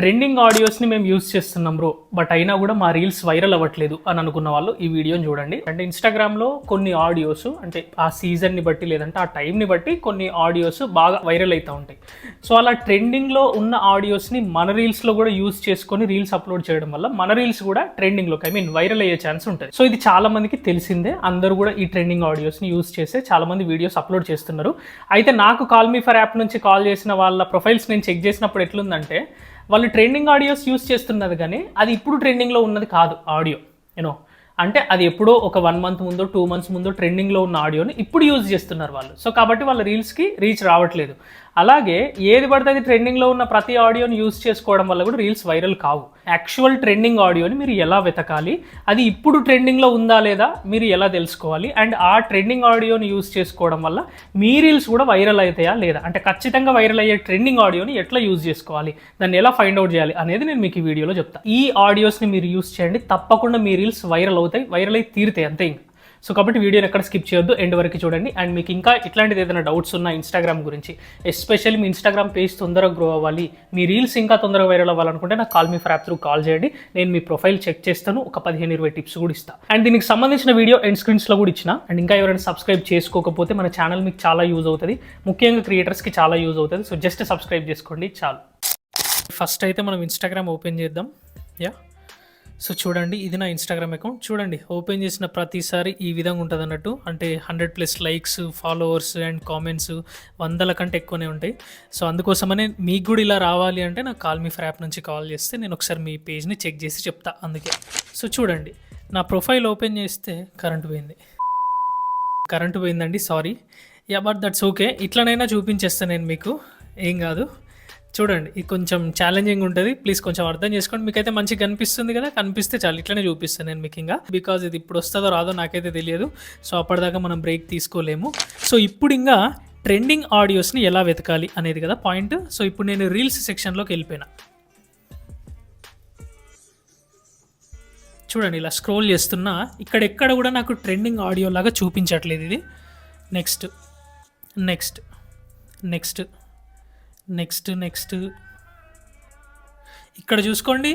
Trending ఆడియోస్ని మేము use చేస్తున్నాం bro, but అయినా కూడా మా రీల్స్ వైరల్ అవ్వట్లేదు అని అనుకున్న వాళ్ళు ఈ వీడియోని చూడండి. అంటే ఇన్స్టాగ్రామ్లో కొన్ని ఆడియోస్ అంటే ఆ సీజన్ని బట్టి లేదంటే ఆ టైంని బట్టి కొన్ని ఆడియోస్ బాగా వైరల్ అవుతూ ఉంటాయి. సో అలా ట్రెండింగ్లో ఉన్న ఆడియోస్ని మన రీల్స్లో కూడా యూస్ చేసుకొని రీల్స్ అప్లోడ్ చేయడం వల్ల మన రీల్స్ కూడా ట్రెండింగ్లోకి వైరల్ అయ్యే ఛాన్స్ ఉంటుంది. సో ఇది చాలా మందికి తెలిసిందే, అందరూ కూడా ఈ ట్రెండింగ్ ఆడియోస్ని యూస్ చేసే చాలా మంది వీడియోస్ అప్లోడ్ చేస్తున్నారు. అయితే నాకు కాల్ మీ ఫర్ యాప్ నుంచి కాల్ చేసిన వాళ్ళ ప్రొఫైల్స్ నేను చెక్ చేసినప్పుడు ఎట్లుందంటే వాళ్ళు ట్రెండింగ్ ఆడియోస్ యూస్ చేస్తున్నది కానీ అది ఇప్పుడు ట్రెండింగ్లో ఉన్నది కాదు ఆడియో. అంటే అది ఎప్పుడో ఒక 1 month ముందో 2 months ముందో ట్రెండింగ్లో ఉన్న ఆడియోని ఇప్పుడు యూజ్ చేస్తున్నారు వాళ్ళు. సో కాబట్టి వాళ్ళ రీల్స్కి రీచ్ రావట్లేదు. అలాగే ఏది పడితే అది ట్రెండింగ్లో ఉన్న ప్రతి ఆడియోని యూజ్ చేసుకోవడం వల్ల కూడా రీల్స్ వైరల్ కావు. యాక్చువల్ ట్రెండింగ్ ఆడియోని మీరు ఎలా వెతకాలి, అది ఇప్పుడు ట్రెండింగ్లో ఉందా లేదా మీరు ఎలా తెలుసుకోవాలి, అండ్ ఆ ట్రెండింగ్ ఆడియోని యూజ్ చేసుకోవడం వల్ల మీ రీల్స్ కూడా వైరల్ అవుతాయా లేదా, అంటే ఖచ్చితంగా వైరల్ అయ్యే ట్రెండింగ్ ఆడియోని ఎట్లా యూజ్ చేసుకోవాలి, దాన్ని ఎలా ఫైండ్ అవుట్ చేయాలి అనేది నేను మీకు ఈ వీడియోలో చెప్తాను. ఈ ఆడియోస్ని మీరు యూజ్ చేయండి, తప్పకుండా మీ రీల్స్ వైరల్ అవుతాయి, వైరల్ అయి తీరుతాయి అంతే. సో కాబట్టి వీడియోని ఎక్కడ స్కిప్ చేయొద్దు, ఎండ్ వరకు చూడండి. అండ్ మీకు ఇంకా ఇట్లాంటిది ఏదైనా డౌట్స్ ఉన్నా ఇన్స్టాగ్రామ్ గురించి, ఎస్పెషల్లీ మీ ఇన్స్టాగ్రామ్ పేజ్ తొందరగా గ్రో అవ్వాలి, మీ రీల్స్ ఇంకా తొందరగా వైరల్ అవ్వాలనుకుంటే నాకు call me for app through call చేయండి. నేను మీ ప్రొఫైల్ చెక్ చేస్తాను, ఒక 15-20 టిప్స్ కూడా ఇస్తాను. అండ్ దీనికి సంబంధించిన వీడియో ఎండ్ స్క్రీన్స్లో కూడా ఇచ్చిన. అండ్ ఇంకా ఎవరైనా సబ్స్క్రైబ్ చేసుకోకపోతే మన ఛానల్ మీకు చాలా యూజ్ అవుతుంది, ముఖ్యంగా క్రియేటర్స్కి చాలా యూజ్ అవుతుంది. సో జస్ట్ సబ్స్క్రైబ్ చేసుకోండి చాలు. ఫస్ట్ అయితే మనం ఇన్స్టాగ్రామ్ ఓపెన్ చేద్దాం. సో చూడండి, ఇది నా ఇన్స్టాగ్రామ్ అకౌంట్. చూడండి, ఓపెన్ చేసిన ప్రతిసారి ఈ విధంగా ఉంటుంది అన్నట్టు. అంటే 100+ లైక్స్, ఫాలోవర్స్ అండ్ కామెంట్స్ 100 కంటే ఎక్కువనే ఉంటాయి. సో అందుకోసమనే మీకు కూడా ఇలా రావాలి అంటే నాకు కాల్ మీ ఫర్ యాప్ నుంచి కాల్ చేస్తే నేను ఒకసారి మీ పేజ్ని చెక్ చేసి చెప్తా. అందుకే సో చూడండి, నా ప్రొఫైల్ ఓపెన్ చేస్తే కరెంటు పోయిందండి, సారీ. బట్ దట్స్ ఓకే, ఇట్లనైనా చూపించేస్తాను నేను మీకు, ఏం కాదు. చూడండి, ఇది కొంచెం ఛాలెంజింగ్ ఉంటుంది, ప్లీజ్ కొంచెం అర్థం చేసుకోండి. మీకైతే మంచిగా కనిపిస్తుంది కదా, కనిపిస్తే చాలు, ఇట్లనే చూపిస్తాను నేను మీకు. ఇంకా బికాజ్ ఇది ఇప్పుడు వస్తుందో రాదో నాకైతే తెలియదు. సో అప్పటిదాకా మనం బ్రేక్ తీసుకోలేము. సో ఇప్పుడు ఇంకా ట్రెండింగ్ ఆడియోస్ని ఎలా వెతకాలి అనేది కదా పాయింట్. సో ఇప్పుడు నేను రీల్స్ సెక్షన్లోకి వెళ్ళిపోయినా. చూడండి, ఇలా స్క్రోల్ చేస్తున్నా, ఇక్కడెక్కడ కూడా నాకు ట్రెండింగ్ ఆడియో లాగా చూపించట్లేదు ఇది. Next next next next next ఇక్కడ చూసుకోండి,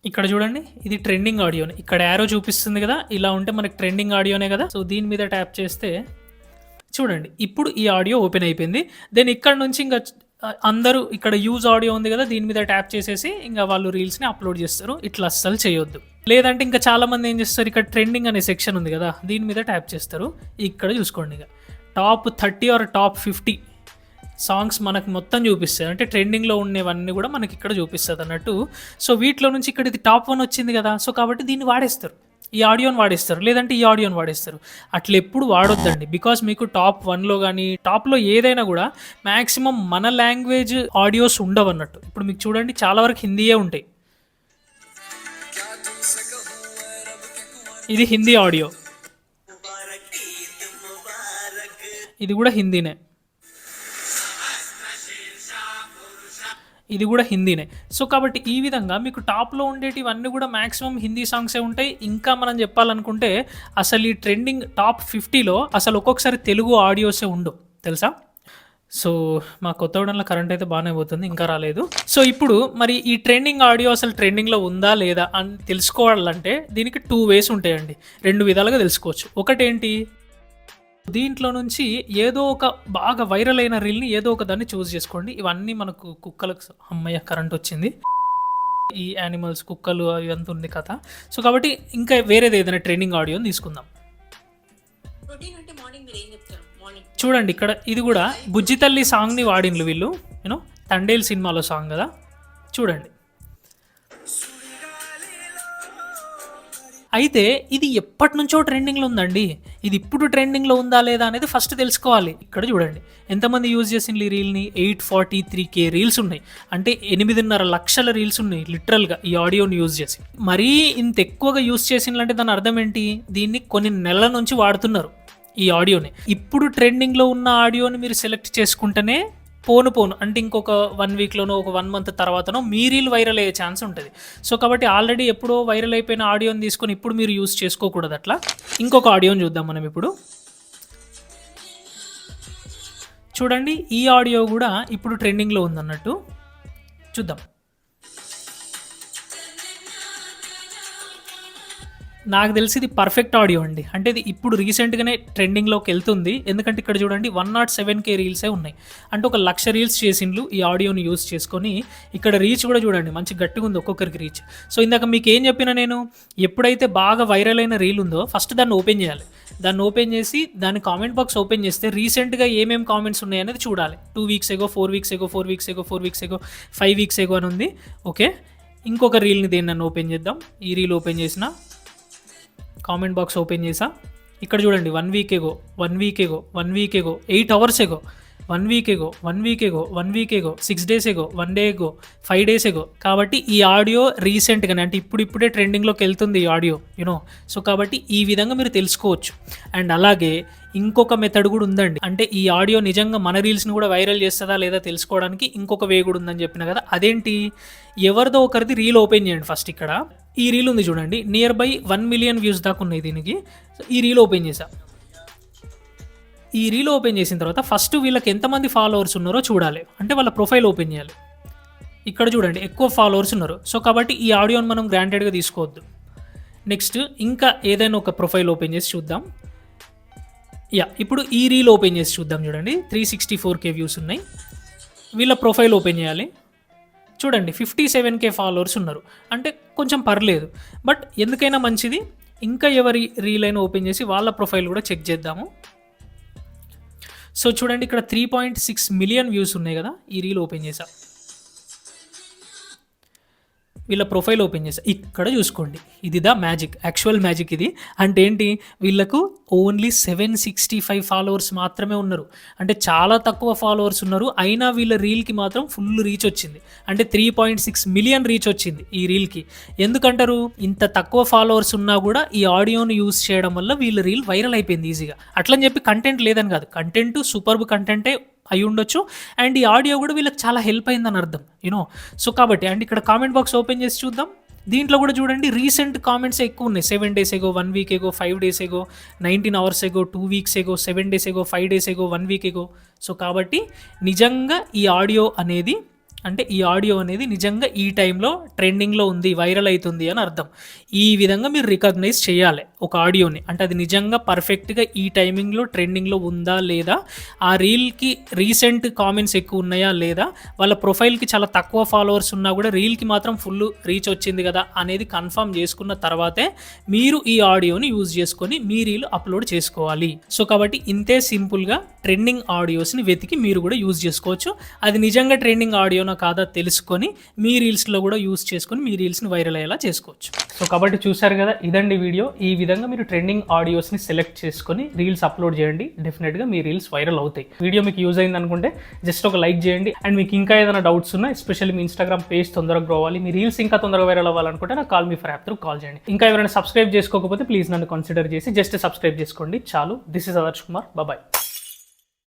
ఇక్కడ చూడండి, ఇది ట్రెండింగ్ ఆడియోనే. ఇక్కడ యారో చూపిస్తుంది కదా, ఇలా ఉంటే మనకి ట్రెండింగ్ ఆడియోనే కదా. సో దీని మీద ట్యాప్ చేస్తే చూడండి, ఇప్పుడు ఈ ఆడియో ఓపెన్ అయిపోయింది. దెన్ ఇక్కడ నుంచి ఇంకా అందరూ ఇక్కడ యూజ్ ఆడియో ఉంది కదా, దీని మీద ట్యాప్ చేసేసి ఇంకా వాళ్ళు రీల్స్ని అప్లోడ్ చేస్తారు. ఇట్లా అస్సలు చేయొద్దు. లేదంటే ఇంకా చాలామంది ఏం చేస్తారు, ఇక్కడ ట్రెండింగ్ అనే సెక్షన్ ఉంది కదా, దీని మీద ట్యాప్ చేస్తారు. ఇక్కడ చూసుకోండి, ఇక టాప్ 30 ఆర్ టాప్ 50 సాంగ్స్ మనకు మొత్తం చూపిస్తుంది. అంటే ట్రెండింగ్లో ఉండేవన్నీ కూడా మనకి ఇక్కడ చూపిస్తుంది అన్నట్టు. సో వీటిలో నుంచి ఇక్కడ ఇది టాప్ 1 వచ్చింది కదా, సో కాబట్టి దీన్ని వాడేస్తారు, ఈ ఆడియోని వాడేస్తారు, లేదంటే ఈ ఆడియోని వాడేస్తారు. అట్లా ఎప్పుడు వాడొద్దండి. బికాజ్ మీకు టాప్ 1లో కానీ టాప్లో ఏదైనా కూడా మ్యాక్సిమం మన లాంగ్వేజ్ ఆడియోస్ ఉండవు అన్నట్టు. ఇప్పుడు మీకు చూడండి, చాలా వరకు హిందీయే ఉంటాయి. ఇది హిందీ ఆడియో, ఇది కూడా హిందీనే, ఇది కూడా హిందీనే. సో కాబట్టి ఈ విధంగా మీకు టాప్లో ఉండేటివన్నీ కూడా మ్యాక్సిమం హిందీ సాంగ్సే ఉంటాయి. ఇంకా మనం చెప్పాలనుకుంటే అసలు ఈ ట్రెండింగ్ టాప్ 50లో అసలు ఒక్కొక్కసారి తెలుగు ఆడియోసే ఉండవు, తెలుసా. సో మా కొత్తగూడెంలో కరెంట్ అయితే బాగానే పోతుంది, ఇంకా రాలేదు. సో ఇప్పుడు మరి ఈ ట్రెండింగ్ ఆడియో అసలు ట్రెండింగ్లో ఉందా లేదా అని తెలుసుకోవాలంటే దీనికి 2 ways ఉంటాయండి, 2 విధాలుగా తెలుసుకోవచ్చు. ఒకటేంటి, దీంట్లో నుంచి ఏదో ఒక బాగా వైరల్ అయిన రీల్ని ఏదో ఒక దాన్ని చూస్ చేసుకోండి. ఇవన్నీ మనకు కుక్కలకు, అమ్మయ్య కరెంట్ వచ్చింది, ఈ యానిమల్స్ కుక్కలు అవి అంత ఉంది కథ. సో కాబట్టి ఇంకా వేరేది ఏదైనా ట్రెండింగ్ ఆడియోని తీసుకుందాం. చూడండి, ఇక్కడ ఇది కూడా బుజ్జి తల్లి సాంగ్ని వాడిన్లు వీళ్ళు, తండేల్ సినిమాలో సాంగ్ కదా. చూడండి, అయితే ఇది ఎప్పటి నుంచో ట్రెండింగ్లో ఉందండి. ఇది ఇప్పుడు ట్రెండింగ్లో ఉందా లేదా అనేది ఫస్ట్ తెలుసుకోవాలి. ఇక్కడ చూడండి, ఎంతమంది యూజ్ చేసిన ఈ రీల్ని, 843K రీల్స్ ఉన్నాయి. అంటే 8.5 లక్షల రీల్స్ ఉన్నాయి లిటరల్గా ఈ ఆడియోని యూజ్ చేసి. మరీ ఇంత ఎక్కువగా యూజ్ చేసినంటే దాని అర్థం ఏంటి, దీన్ని కొన్ని నెలల నుంచి వాడుతున్నారు ఈ ఆడియోని. ఇప్పుడు ట్రెండింగ్లో ఉన్న ఆడియోని మీరు సెలెక్ట్ చేసుకుంటేనే పోను అంటే ఇంకొక 1 వీక్లోనో ఒక 1 month తర్వాతనో మీ రీల్ వైరల్ అయ్యే ఛాన్స్ ఉంటుంది. సో కాబట్టి ఆల్రెడీ ఎప్పుడో వైరల్ అయిపోయిన ఆడియోని తీసుకొని ఇప్పుడు మీరు యూజ్ చేసుకోకూడదు. అట్లా ఇంకొక ఆడియోని చూద్దాం మనం ఇప్పుడు. చూడండి ఈ ఆడియో కూడా ఇప్పుడు ట్రెండింగ్లో ఉందన్నట్టు. చూద్దాం. నాకు తెలిసి ఇది పర్ఫెక్ట్ ఆడియో అండి. అంటే ఇది ఇప్పుడు రీసెంట్గానే ట్రెండింగ్లోకి వెళ్తుంది. ఎందుకంటే ఇక్కడ చూడండి 107K రీల్సే ఉన్నాయి. అంటే 1,00,000 రీల్స్ చేసిండ్లు ఈ ఆడియోని యూస్ చేసుకొని. ఇక్కడ రీచ్ కూడా చూడండి మంచి గట్టిగా ఉంది ఒక్కొక్కరికి రీచ్. సో ఇందాక మీకు ఏం చెప్పినా నేను, ఎప్పుడైతే బాగా వైరల్ అయిన రీల్ ఉందో ఫస్ట్ దాన్ని ఓపెన్ చేయాలి. దాన్ని ఓపెన్ చేసి దాని కామెంట్ బాక్స్ ఓపెన్ చేస్తే రీసెంట్గా ఏమేమి కామెంట్స్ ఉన్నాయి అనేది చూడాలి. 2 వీక్స్ ఎగో, 4 వీక్స్ ఎగో, 4 వీక్స్ ఎగో, 4 వీక్స్ ఎగో, 5 వీక్స్ ఎగో అని ఉంది. ఓకే, ఇంకొక రీల్ని దేన్ని ఓపెన్ చేద్దాం. ఈ రీల్ ఓపెన్ చేసిన కామెంట్ బాక్స్ ఓపెన్ చేసా. ఇక్కడ చూడండి 1 వీక్ ఎగో, 1 వీక్ ఎగో, 1 వీక్ ఎగో, 8 అవర్స్ ఎగో, 1 వీక్ ఎగో, 1 వీక్ ఎగో, 1 వీక్ ఎగో, 6 డేస్ ఎగో, 1 డే ఎగో, 5 డేస్ ఎగో. కాబట్టి ఈ ఆడియో రీసెంట్గానే అంటే ఇప్పుడే ట్రెండింగ్లోకి వెళ్తుంది ఈ ఆడియో యూనో. సో కాబట్టి ఈ విధంగా మీరు తెలుసుకోవచ్చు. అండ్ అలాగే ఇంకొక మెథడ్ కూడా ఉందండి. అంటే ఈ ఆడియో నిజంగా మన రీల్స్ని కూడా వైరల్ చేస్తుందా లేదా తెలుసుకోవడానికి ఇంకొక వే కూడా ఉందని చెప్పిన కదా. అదేంటి, ఎవరిదో ఒకరిది రీల్ ఓపెన్ చేయండి ఫస్ట్. ఇక్కడ ఈ రీల్ ఉంది చూడండి, నియర్ బై 1 మిలియన్ వ్యూస్ దాకా ఉన్నాయి దీనికి. ఈ రీల్ ఓపెన్ చేసా. ఈ రీల్ ఓపెన్ చేసిన తర్వాత ఫస్ట్ వీళ్ళకి ఎంతమంది ఫాలోవర్స్ ఉన్నారో చూడాలి. అంటే వాళ్ళ ప్రొఫైల్ ఓపెన్ చేయాలి. ఇక్కడ చూడండి ఎక్కువ ఫాలోవర్స్ ఉన్నారు. సో కాబట్టి ఈ ఆడియోని మనం గ్రాంటెడ్గా తీసుకోవద్దు. నెక్స్ట్ ఇంకా ఏదైనా ఒక ప్రొఫైల్ ఓపెన్ చేసి చూద్దాం. ఇప్పుడు ఈ రీల్ ఓపెన్ చేసి చూద్దాం. చూడండి 364K వ్యూస్ ఉన్నాయి. వీళ్ళ ప్రొఫైల్ ఓపెన్ చేయాలి. చూడండి 57K ఫాలోవర్స్ ఉన్నారు. అంటే కొంచెం పర్లేదు, బట్ ఎందుకైనా మంచిది ఇంకా ఎవరి రీల్ అయినా ఓపెన్ చేసి వాళ్ళ ప్రొఫైల్ కూడా చెక్ చేద్దాము. సో చూడండి ఇక్కడ 3.6 మిలియన్ వ్యూస్ ఉన్నాయి కదా. ఈ రీల్ ఓపెన్ చేసా, వీళ్ళ ప్రొఫైల్ ఓపెన్ చేసా. ఇక్కడ చూసుకోండి, ఇది ద మ్యాజిక్, యాక్చువల్ మ్యాజిక్ ఇది. అంటే ఏంటి, వీళ్ళకు ఓన్లీ 765 ఫాలోవర్స్ మాత్రమే ఉన్నారు. అంటే చాలా తక్కువ ఫాలోవర్స్ ఉన్నారు. అయినా వీళ్ళ రీల్కి మాత్రం ఫుల్ రీచ్ వచ్చింది. అంటే 3.6 మిలియన్ రీచ్ వచ్చింది ఈ రీల్కి. ఎందుకంటారు, ఇంత తక్కువ ఫాలోవర్స్ ఉన్నా కూడా ఈ ఆడియోని యూస్ చేయడం వల్ల వీళ్ళ రీల్ వైరల్ అయిపోయింది ఈజీగా. అట్లని చెప్పి కంటెంట్ లేదని కాదు, కంటెంట్ సూపర్బ్ కంటెంటే అయి ఉండొచ్చు. అండ్ ఈ ఆడియో కూడా వీళ్ళకి చాలా హెల్ప్ అయిందని అర్థం యూనో. సో కాబట్టి అండ్ ఇక్కడ కామెంట్ బాక్స్ ఓపెన్ చేసి చూద్దాం. దీంట్లో కూడా చూడండి రీసెంట్ కామెంట్స్ ఎక్కువ ఉన్నాయి. 7 days ago, 1 week ago, 5 days ago, 19 hours ago, 2 weeks ago, 7 days ago, 5 days ago, 1 week ago. So కాబట్టి నిజంగా ఈ ఆడియో అనేది నిజంగా ఈ టైంలో ట్రెండింగ్లో ఉంది, వైరల్ అవుతుంది అని అర్థం. ఈ విధంగా మీరు రికగ్నైజ్ చేయాలి ఒక ఆడియోని. అంటే అది నిజంగా పర్ఫెక్ట్గా ఈ టైమింగ్లో ట్రెండింగ్లో ఉందా లేదా, ఆ రీల్కి రీసెంట్ కామెంట్స్ ఎక్కువ ఉన్నాయా లేదా, వాళ్ళ ప్రొఫైల్కి చాలా తక్కువ ఫాలోవర్స్ ఉన్నా కూడా రీల్కి మాత్రం ఫుల్ రీచ్ వచ్చింది కదా అనేది కన్ఫర్మ్ చేసుకున్న తర్వాతే మీరు ఈ ఆడియోని యూజ్ చేసుకొని మీ రీల్ అప్లోడ్ చేసుకోవాలి. సో కాబట్టి ఇంతే సింపుల్గా ట్రెండింగ్ ఆడియోస్ని వెతికి మీరు కూడా యూజ్ చేసుకోవచ్చు. అది నిజంగా ట్రెండింగ్ ఆడియోనా కాదా తెలుసుకొని మీ రీల్స్లో కూడా యూజ్ చేసుకొని మీ రీల్స్ని వైరల్ అయ్యేలా చేసుకోవచ్చు. సో కాబట్టి చూసారు కదా, ఇదండి వీడియో. ఈ విధంగా మీరు ట్రెండింగ్ ఆడియోస్ని సెలెక్ట్ చేసుకొని రీల్స్ అప్లోడ్ చేయండి. డెఫినెట్గా మీ రీల్స్ వైరల్ అవుతాయి. వీడియో మీకు యూజ్ అయింది అనుకుంటే జస్ట్ ఒక లైక్ చేయండి. అండ్ మీకు ఇంకా ఏదైనా డౌట్స్ ఉన్నా, ఎస్పెషల్లీ మీ ఇన్స్టాగ్రామ్ పేజ్ తొందరగా గ్రో అవ్వాలి, మీ రీల్స్ ఇంకా తొందరగా వైరల్ అవ్వాలనుకుంటే నాకు call me for app through call చేయండి. ఇంకా ఎవరైనా సబ్స్క్రైబ్ చేసుకోకపోతే ప్లీజ్ నన్ను కన్సిడర్ చేసి జస్ట్ సబ్స్క్రైబ్ చేసుకోండి చాలు. This is Adarsh Kumar, bye.